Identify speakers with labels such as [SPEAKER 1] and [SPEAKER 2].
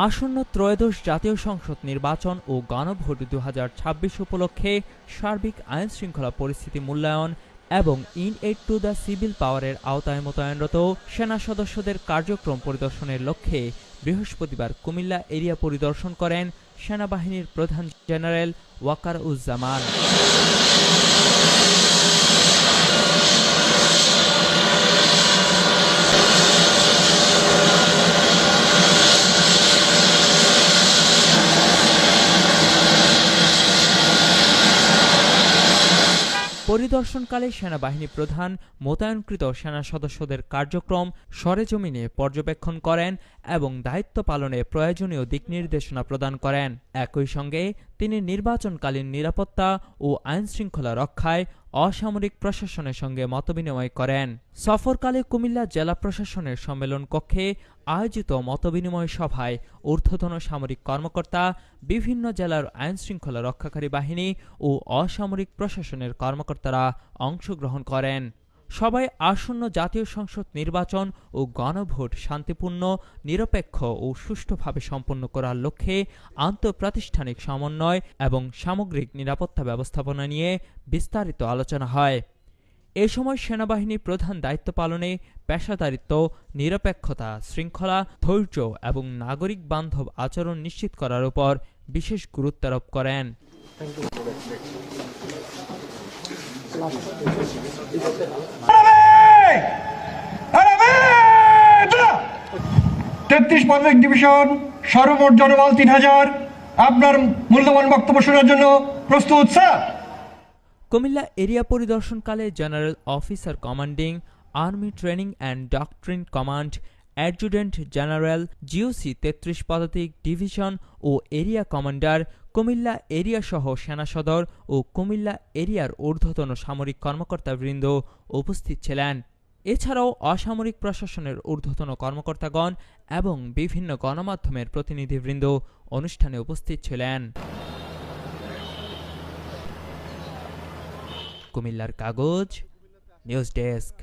[SPEAKER 1] আসন্ন ত্রয়োদশ জাতীয় সংসদ নির্বাচন ও গণভোট 2026 উপলক্ষে সার্বিক আইনশৃঙ্খলা পরিস্থিতি মূল্যায়ন এবং in aid to the civil পাওয়ারের আওতায় মোতায়েনরত সেনা সদস্যদের কার্যক্রম পরিদর্শনের লক্ষ্যে বৃহস্পতিবার কুমিল্লা এরিয়া পরিদর্শন করেন সেনাবাহিনীর প্রধান জেনারেল ওয়াকারুজ্জামান। পরিদর্শনকালে সেনাবাহিনী প্রধান মোতায়েনকৃত সেনা সদস্যদের কার্যক্রম সরেজমিনে পর্যবেক্ষণ করেন এবং দায়িত্ব পালনে প্রয়োজনীয় দিক নির্দেশনা প্রদান করেন। একই সঙ্গে তিনি নির্বাচনকালীন নিরাপত্তা ও আইনশৃঙ্খলা রক্ষায় অসামরিক প্রশাসনের সঙ্গে মতবিনিময় করেন। সফরকালে কুমিল্লা জেলা প্রশাসনের সম্মেলন কক্ষে আয়োজিত মতবিনিময় সভায় ঊর্ধ্বতন সামরিক কর্মকর্তা, বিভিন্ন জেলার আইনশৃঙ্খলা রক্ষাকারী বাহিনী ও অসামরিক প্রশাসনের কর্মকর্তারা অংশগ্রহণ করেন। সবাই আসন্ন জাতীয় সংসদ নির্বাচন ও গণভোট শান্তিপূর্ণ, নিরপেক্ষ ও সুষ্ঠুভাবে সম্পন্ন করার লক্ষ্যে আন্তঃপ্রাতিষ্ঠানিক সমন্বয় এবং সামগ্রিক নিরাপত্তা ব্যবস্থাপনা নিয়ে বিস্তারিত আলোচনা হয়। এ সময় সেনাবাহিনী প্রধান দায়িত্ব পালনে পেশাদারিত্ব, নিরপেক্ষতা, শৃঙ্খলা, ধৈর্য এবং নাগরিক বান্ধব আচরণ নিশ্চিত করার উপর বিশেষ গুরুত্ব আরোপ করেন।
[SPEAKER 2] 33 মানবিক ডিভিশন, সর্বমোট জনবল 3000। আপনার মূল্যবান বক্তব্য শোনার জন্য প্রস্তুত স্যার।
[SPEAKER 1] কুমিল্লা এরিয়া পরিদর্শনকালে general officer commanding army training and doctrine command, adjutant general GOC 33 পদাতিক ডিভিশন ও এরিয়া কমান্ডার, কুমিল্লা এরিয়া সহ সেনা সদর ও কুমিল্লা এরিয়ার ঊর্ধ্বতন সামরিক কর্মকর্তাবৃন্দ উপস্থিত ছিলেন। এছাড়াও অসামরিক প্রশাসনের ঊর্ধ্বতন কর্মকর্তাগণ এবং বিভিন্ন গণমাধ্যমের প্রতিনিধিবৃন্দ অনুষ্ঠানে উপস্থিত ছিলেন। কুমিল্লার কাগজ, নিউজ ডেস্ক।